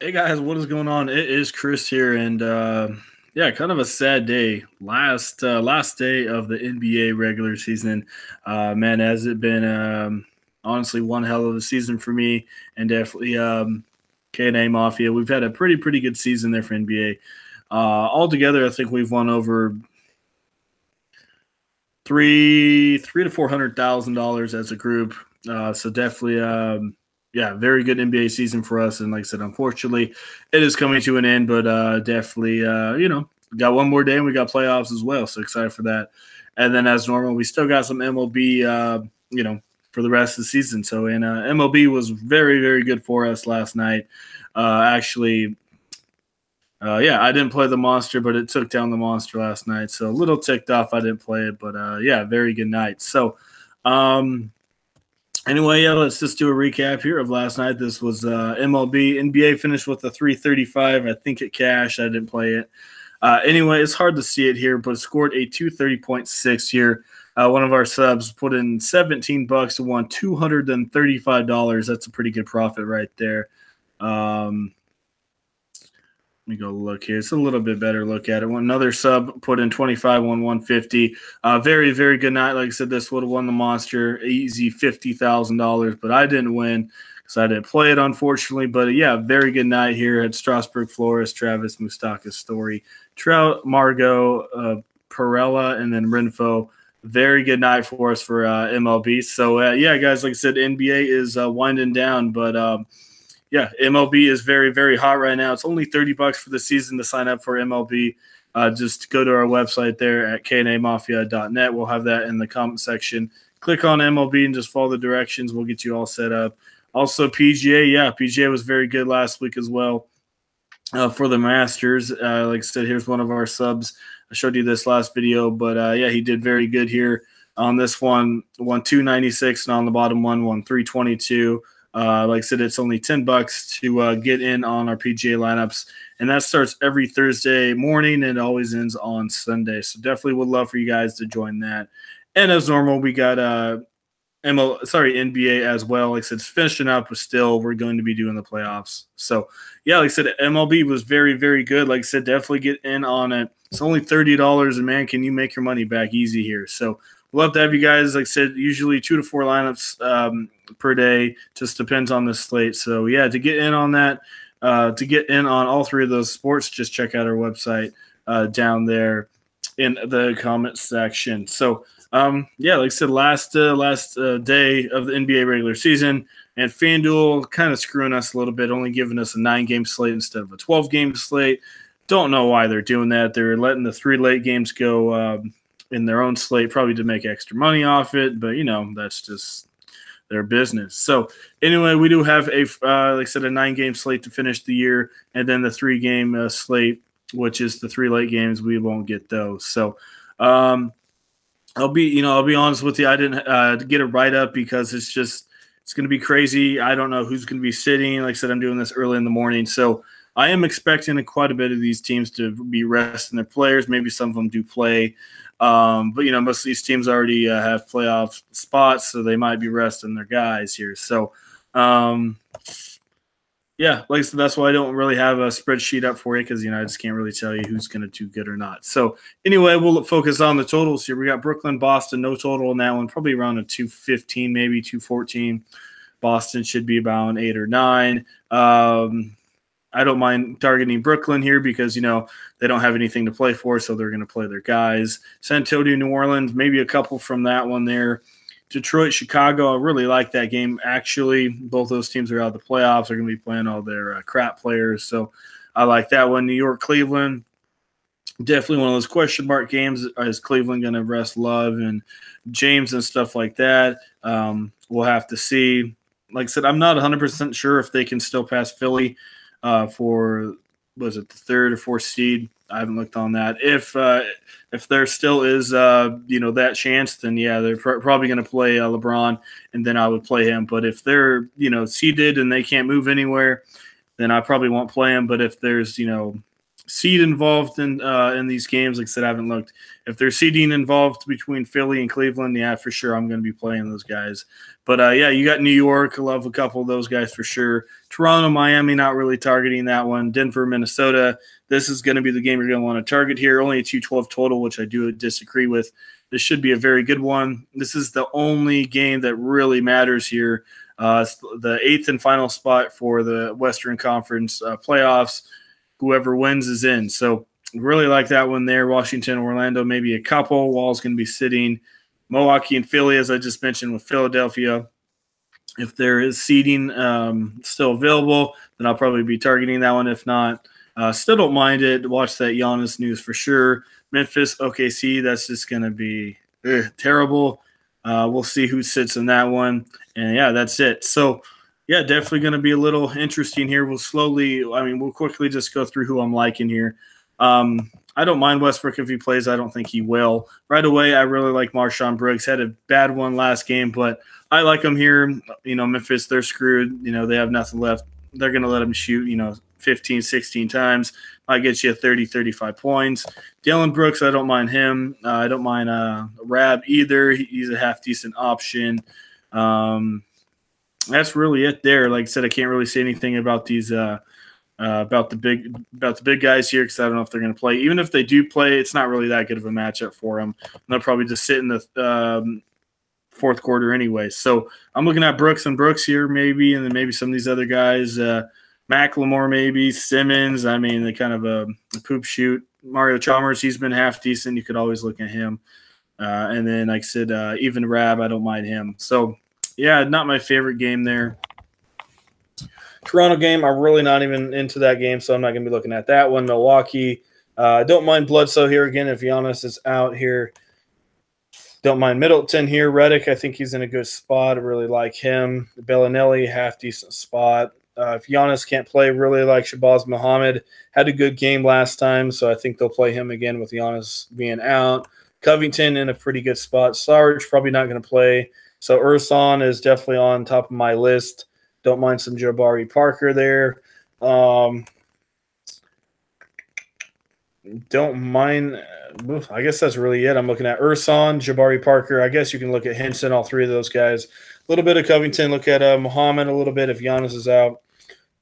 Hey guys, what is going on? It is Chris here, and yeah, kind of a sad day. Last day of the NBA regular season. Man, has it been honestly one hell of a season for me, and definitely K&A Mafia. We've had a pretty good season there for NBA. Altogether, I think we've won over three to $400,000 as a group. So definitely, yeah, very good NBA season for us. And like I said, unfortunately, it is coming to an end. But definitely, got one more day and we got playoffs as well. So excited for that. And then, as normal, we still got some MLB. For the rest of the season. So, and MLB was very good for us last night. Actually, yeah, I didn't play the monster, but it took down the monster last night. So a little ticked off I didn't play it, but yeah, very good night. So um, anyway, yeah, let's just do a recap here of last night. This was MLB. NBA finished with a 335. I think it cashed. I didn't play it. Anyway, it's hard to see it here, but it scored a 230.6 here. One of our subs put in 17 bucks and won $235. That's a pretty good profit right there. Let me go look here. It's a little bit better look at it. Another sub put in 25, won 150. Very good night. Like I said, this would have won the monster. Easy $50,000, but I didn't win because I didn't play it, unfortunately. But yeah, very good night here at Strasburg, Flores, Travis, Moustakas, Story, Trout, Margot, Perella, and then Renfo. Very good night for us for MLB. So, yeah, guys, like I said, NBA is winding down, but yeah, MLB is very hot right now. It's only $30 for the season to sign up for MLB. Just go to our website there at knamafia.net. We'll have that in the comment section. Click on MLB and just follow the directions. We'll get you all set up. Also, PGA. Yeah, PGA was very good last week as well for the Masters. Like I said, here's one of our subs. I showed you this last video, but yeah, he did very good here on this one. Won 296, and on the bottom one, won 322. Like I said, it's only $10 to get in on our PGA lineups, and that starts every Thursday morning and always ends on Sunday. So definitely would love for you guys to join that. And as normal, we got NBA as well. Like I said, it's finishing up, but still we're going to be doing the playoffs. So yeah, like I said, MLB was very good. Like I said, definitely get in on it. It's only $30, and man, can you make your money back easy here? So love to have you guys. Like I said, usually 2 to 4 lineups per day. Just depends on the slate. So yeah, to get in on that, to get in on all 3 of those sports, just check out our website down there in the comment section. So yeah, like I said, last day of the NBA regular season, and Fanduel kind of screwing us a little bit, only giving us a 9-game slate instead of a 12-game slate. Don't know why they're doing that. They're letting the 3 late games go in their own slate, probably to make extra money off it, but that's just their business. So anyway, we do have a like I said, a 9-game slate to finish the year, and then the 3-game slate, which is the 3 late games. We won't get those. So I'll be honest with you, I didn't get a write up because it's going to be crazy. I don't know who's going to be sitting. Like I said, I'm doing this early in the morning, so I am expecting quite a bit of these teams to be resting their players. Maybe some of them do play. But most of these teams already have playoff spots, so they might be resting their guys here. So, yeah, like I said, that's why I don't really have a spreadsheet up for you because I just can't really tell you who's going to do good or not. So, anyway, we'll focus on the totals here. We got Brooklyn, Boston, no total in that one, probably around a 215, maybe 214. Boston should be about an 8 or 9. I don't mind targeting Brooklyn here because, they don't have anything to play for, so they're going to play their guys. San Antonio, New Orleans, maybe a couple from that one there. Detroit, Chicago, I really like that game, actually. Both those teams are out of the playoffs. They're going to be playing all their crap players, so I like that one. New York, Cleveland, definitely one of those question mark games. Is Cleveland going to rest Love and James and stuff like that? We'll have to see. Like I said, I'm not 100% sure if they can still pass Philly for, was it the 3rd or 4th seed? I haven't looked on that. If there still is that chance, then yeah, they're probably going to play LeBron, and then I would play him. But if they're seeded and they can't move anywhere, then I probably won't play him. But if there's seed involved in these games, like I said, I haven't looked. If there's seeding involved between Philly and Cleveland, yeah, for sure, I'm going to be playing those guys. But yeah, you got New York. I love a couple of those guys for sure. Toronto, Miami, not really targeting that one. Denver, Minnesota. This is going to be the game you're going to want to target here. Only a 212 total, which I do disagree with. This should be a very good one. This is the only game that really matters here. It's the 8th and final spot for the Western Conference playoffs. Whoever wins is in. So really like that one there. Washington, Orlando, maybe a couple. Wall's going to be sitting. Milwaukee and Philly, as I just mentioned, with Philadelphia. If there is seeding still available, then I'll probably be targeting that one. If not, still don't mind it. Watch that Giannis news for sure. Memphis, OKC, that's just going to be terrible. We'll see who sits in that one. And, yeah, that's it. So, yeah, definitely going to be a little interesting here. We'll quickly just go through who I'm liking here. I don't mind Westbrook if he plays. I don't think he will. Right away, I really like Marshawn Brooks. Had a bad one last game, but I like him here. Memphis, they're screwed. They have nothing left. They're going to let him shoot, 15, 16 times. Might get you 30, 35 points. Dylan Brooks, I don't mind him. I don't mind Rab either. He's a half-decent option. That's really it there. Like I said, I can't really say anything about these about the big guys here because I don't know if they're going to play. Even if they do play, it's not really that good of a matchup for them. They'll probably just sit in the fourth quarter anyway. So I'm looking at Brooks and Brooks here maybe, and then maybe some of these other guys, McLemore maybe, Simmons. I mean, they kind of a poop shoot. Mario Chalmers, he's been half decent. You could always look at him. And then, like I said, even Rab, I don't mind him. So, yeah, not my favorite game there. Toronto game, I'm really not even into that game, so I'm not going to be looking at that one. Milwaukee, don't mind Bledsoe here again if Giannis is out here. Don't mind Middleton here. Redick, I think he's in a good spot. I really like him. Bellinelli, half-decent spot. If Giannis can't play, really like Shabazz Muhammad. Had a good game last time, so I think they'll play him again with Giannis being out. Covington in a pretty good spot. Sarge probably not going to play. So Ersan is definitely on top of my list. Don't mind some Jabari Parker there. Don't mind. I guess that's really it. I'm looking at Ersan, Jabari Parker. I guess you can look at Henson, all three of those guys. A little bit of Covington. Look at Muhammad a little bit if Giannis is out.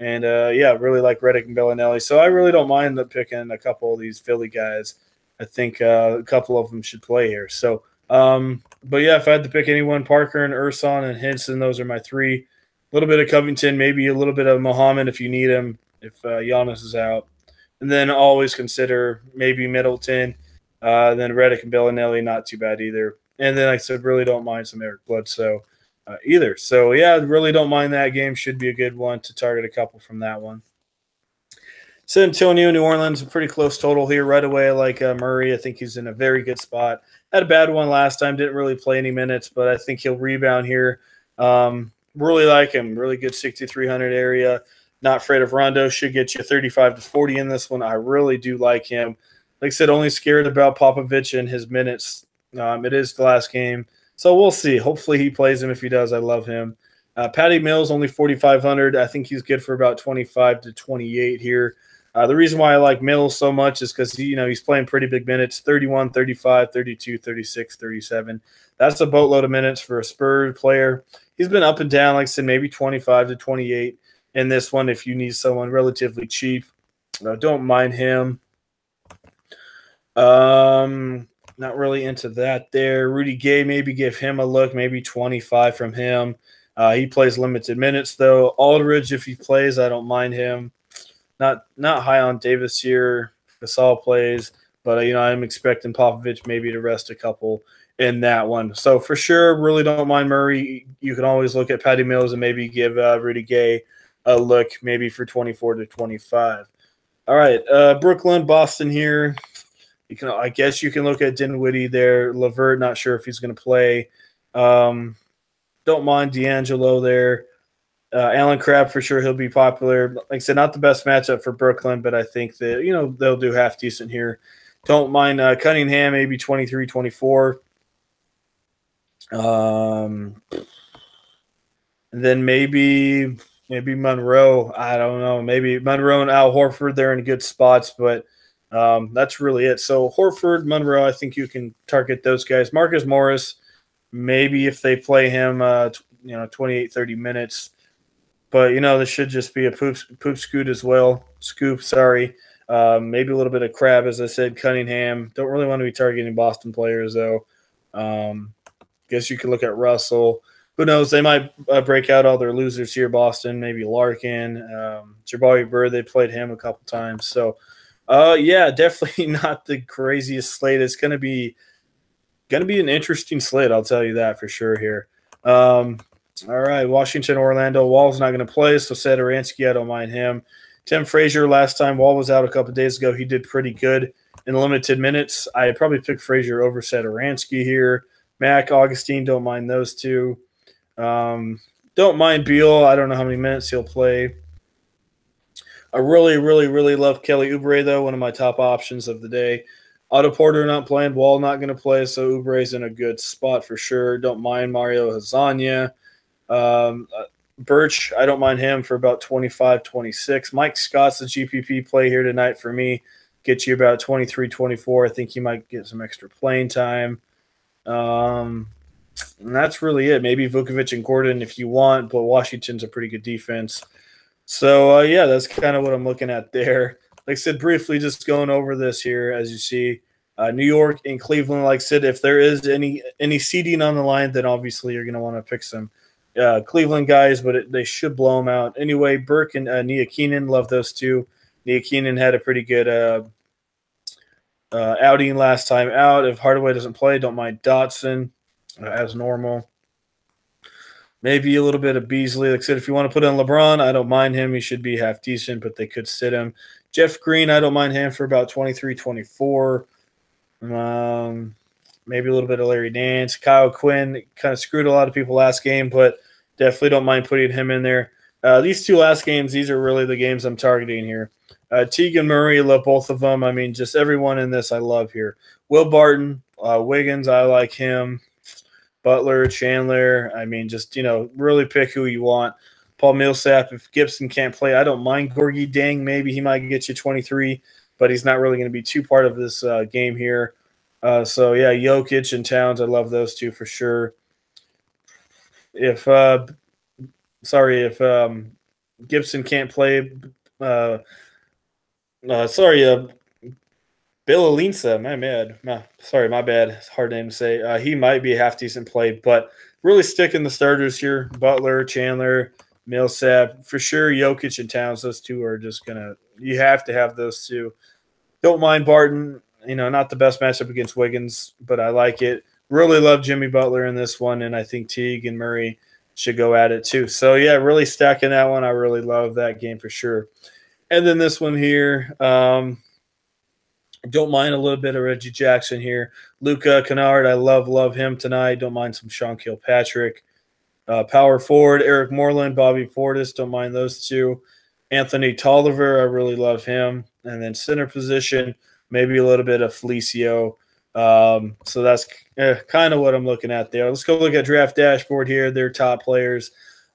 And, yeah, really like Redick and Bellinelli. So I really don't mind picking a couple of these Philly guys. I think a couple of them should play here. So, but, yeah, if I had to pick anyone, Parker and Ersan and Henson, those are my three. A little bit of Covington, maybe a little bit of Muhammad if you need him, if Giannis is out. And then always consider maybe Middleton. Then Redick and Bellinelli, not too bad either. And then, like I said, really don't mind some Eric Bledsoe either. So, yeah, really don't mind that game. Should be a good one to target a couple from that one. San Antonio, New Orleans, a pretty close total here right away. I like Murray. I think he's in a very good spot. Had a bad one last time. Didn't really play any minutes, but I think he'll rebound here. Really like him. Really good 6,300 area. Not afraid of Rondo. Should get you 35 to 40 in this one. I really do like him. Like I said, only scared about Popovich and his minutes. It is the last game. So we'll see. Hopefully he plays him. If he does, I love him. Patty Mills, only 4,500. I think he's good for about 25 to 28 here. The reason why I like Mills so much is because, he's playing pretty big minutes, 31, 35, 32, 36, 37. That's a boatload of minutes for a Spurs player. He's been up and down, like I said, maybe 25 to 28 in this one if you need someone relatively cheap. Don't mind him. Not really into that there. Rudy Gay, maybe give him a look, maybe 25 from him. He plays limited minutes, though. Aldridge, if he plays, I don't mind him. Not high on Davis here. Gasol plays, but I'm expecting Popovich maybe to rest a couple in that one. So for sure, really don't mind Murray. You can always look at Patty Mills and maybe give Rudy Gay a look, maybe for 24 to 25. All right, Brooklyn, Boston here. I guess you can look at Dinwiddie there. LeVert, not sure if he's going to play. Don't mind D'Angelo there. Alan Crabb, for sure, he'll be popular. Like I said, not the best matchup for Brooklyn, but I think that, they'll do half decent here. Don't mind Cunningham, maybe 23, 24. And then maybe Monroe. I don't know. Maybe Monroe and Al Horford, they're in good spots, but That's really it. So Horford, Monroe, I think you can target those guys. Marcus Morris, maybe if they play him, 28, 30 minutes. But, this should just be a poop scoot as well. Scoop, sorry. Maybe a little bit of crab, as I said. Cunningham. Don't really want to be targeting Boston players, though. Guess you could look at Russell. Who knows? They might break out all their losers here, Boston. Maybe Larkin. Jabari Bird, they played him a couple times. So, yeah, definitely not the craziest slate. It's going to be an interesting slate. I'll tell you that for sure here. All right, Washington, Orlando. Wall's not going to play, so Satoransky, I don't mind him. Tim Frazier, last time Wall was out a couple days ago, he did pretty good in limited minutes. I probably pick Frazier over Satoransky here. Mac, Augustine, don't mind those two. Don't mind Beal. I don't know how many minutes he'll play. I really, really, really love Kelly Oubre, though, one of my top options of the day. Otto Porter not playing, Wall not going to play, so Oubre's in a good spot for sure. Don't mind Mario Hezonja. Birch, I don't mind him for about 25, 26. Mike Scott's the GPP play here tonight for me. Get you about 23, 24. I think he might get some extra playing time. And that's really it. Maybe Vukovic and Gordon if you want, but Washington's a pretty good defense. So, yeah, that's kind of what I'm looking at there. Like I said, briefly just going over this here, as you see. New York and Cleveland, like I said, if there is any seeding on the line, then obviously you're going to want to pick some Cleveland guys, but they should blow them out. Anyway, Burke and Nia Keenan, love those two. Nia Keenan had a pretty good outing last time out. If Hardaway doesn't play, don't mind Dotson as normal. Maybe a little bit of Beasley. Like I said, if you want to put in LeBron, I don't mind him. He should be half decent, but they could sit him. Jeff Green, I don't mind him for about 23, 24. Maybe a little bit of Larry Nance. Kyle Quinn kind of screwed a lot of people last game, but definitely don't mind putting him in there. These two last games, these are really the games I'm targeting here. Teagan Murray, love both of them. I mean, just everyone in this I love here. Will Barton, Wiggins, I like him. Butler, Chandler, I mean, just, really pick who you want. Paul Millsap, if Gibson can't play, I don't mind Gorgie Dang. Maybe he might get you 23, but he's not really going to be too part of this game here. So, yeah, Jokic and Towns, I love those two for sure. If Gibson can't play, Bill Alinsa, my bad. It's a hard name to say. He might be a half-decent play, but really sticking the starters here. Butler, Chandler, Millsap, for sure, Jokic and Towns, those two are just going to – you have to have those two. Don't mind Barton. Not the best matchup against Wiggins, but I like it. Really love Jimmy Butler in this one, and I think Teague and Murray should go at it too. So, yeah, really stacking that one. I really love that game for sure. And then this one here, don't mind a little bit of Reggie Jackson here. Luka Kennard, I love him tonight. Don't mind some Sean Kilpatrick. Power forward, Eric Moreland, Bobby Portis, don't mind those two. Anthony Tolliver, I really love him. And then center position, maybe a little bit of Felicio. So that's kind of what I'm looking at there. Let's go look at Draft Dashboard here. Their top players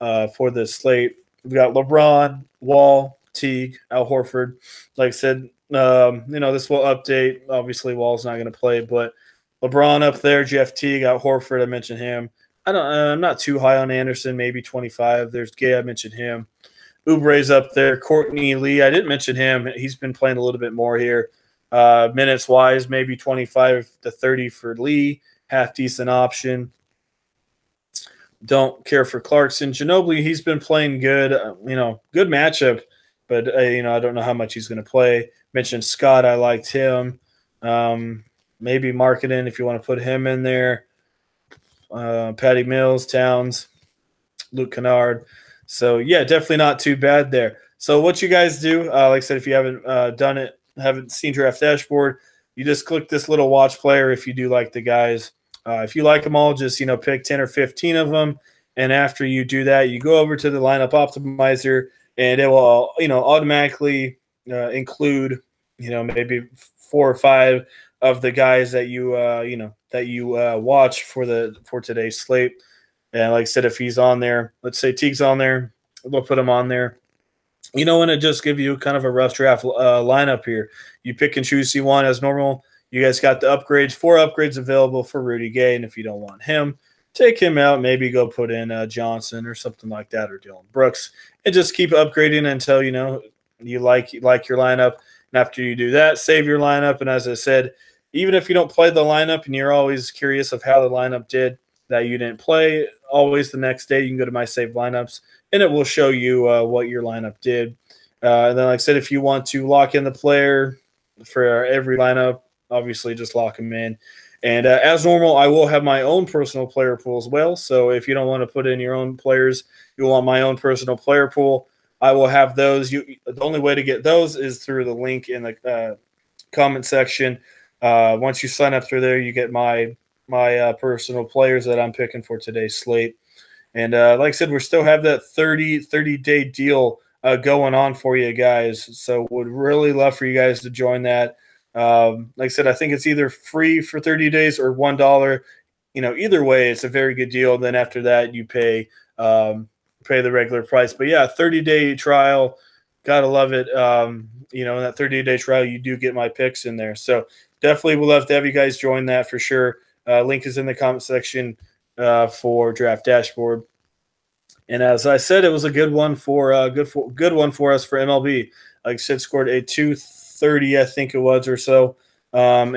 for this slate. We've got LeBron, Wall, Teague, Al Horford. Like I said, this will update. Obviously, Wall's not going to play, but LeBron up there, Jeff Teague, Al Horford, I mentioned him. I'm not too high on Anderson, maybe 25. There's Gay, I mentioned him. Oubre's up there. Courtney Lee, I didn't mention him. He's been playing a little bit more here. Minutes-wise, maybe 25 to 30 for Lee. Half-decent option. Don't care for Clarkson. Ginobili, he's been playing good. Good matchup, but, I don't know how much he's going to play. Mentioned Scott, I liked him. Maybe Marketing if you want to put him in there. Patty Mills, Towns, Luke Kennard. So, yeah, definitely not too bad there. So what you guys do, like I said, if you haven't done it, haven't seen Draft Dashboard, you just click this little watch player if you do like the guys. If you like them all, just, pick 10 or 15 of them. And after you do that, you go over to the lineup optimizer, and it will, automatically include, maybe 4 or 5 of the guys that you, watch for today's slate. And like I said, if he's on there, let's say Teague's on there, we'll put him on there. and it just give you kind of a rough draft lineup here. You pick and choose you want as normal. You guys got the upgrades, 4 upgrades available for Rudy Gay, and if you don't want him, take him out. Maybe go put in Johnson or something like that, or Dylan Brooks, and just keep upgrading until you like your lineup. And after you do that, save your lineup. And as I said, even if you don't play the lineup and you're always curious of how the lineup did that you didn't play, always the next day you can go to my saved lineups and it will show you what your lineup did. And then, like I said, if you want to lock in the player for every lineup, obviously just lock them in. And as normal, I will have my own personal player pool as well. So if you don't want to put in your own players, you want my own personal player pool, I will have those. The only way to get those is through the link in the comment section. Once you sign up through there, you get my personal players that I'm picking for today's slate. And like I said, we still have that 30-day deal going on for you guys. So would really love for you guys to join that. Like I said, I think it's either free for 30 days or $1. Either way, it's a very good deal. Then after that, you pay the regular price. But yeah, 30-day trial, gotta love it. In that 30-day trial, you do get my picks in there. So definitely would love to have you guys join that for sure. Link is in the comment section for Draft Dashboard. And as I said, it was a good one for good one for us for MLB. Like I said, scored a 230, I think it was, or so. And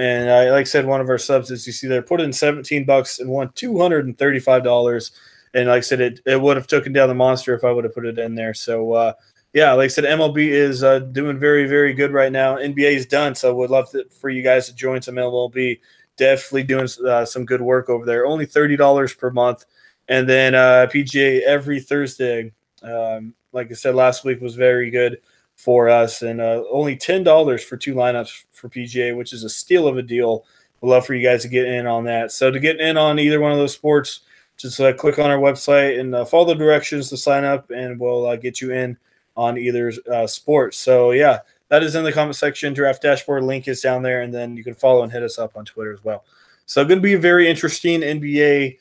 like I said, one of our subs, as you see there, put in $17 and won $235. And like I said, it would have taken down the monster if I would have put it in there. So yeah, like I said, MLB is doing very, very good right now. NBA is done, so would love for you guys to join some MLB. Definitely doing some good work over there. Only $30 per month. And then PGA every Thursday. Like I said, last week was very good for us. And only $10 for 2 lineups for PGA, which is a steal of a deal. We'd love for you guys to get in on that. So to get in on either one of those sports, just click on our website and follow the directions to sign up, and we'll get you in on either sport. So, yeah, that is in the comment section. Draft Dashboard link is down there, and then you can follow and hit us up on Twitter as well. So, going to be a very interesting NBA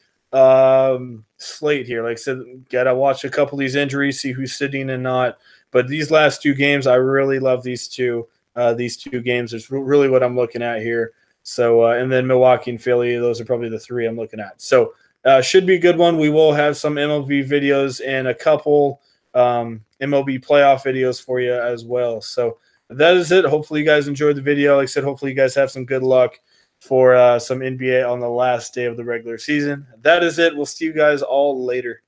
slate here. Like I said, got to watch a couple of these injuries, see who's sitting and not. But these last 2 games, I really love these two. These 2 games is really what I'm looking at here. So, and then Milwaukee and Philly, those are probably the 3 I'm looking at. So, should be a good one. We will have some MLB videos and a couple MLB playoff videos for you as well. So that is it. Hopefully you guys enjoyed the video. Like I said, hopefully you guys have some good luck for some NBA on the last day of the regular season. That is it. We'll see you guys all later.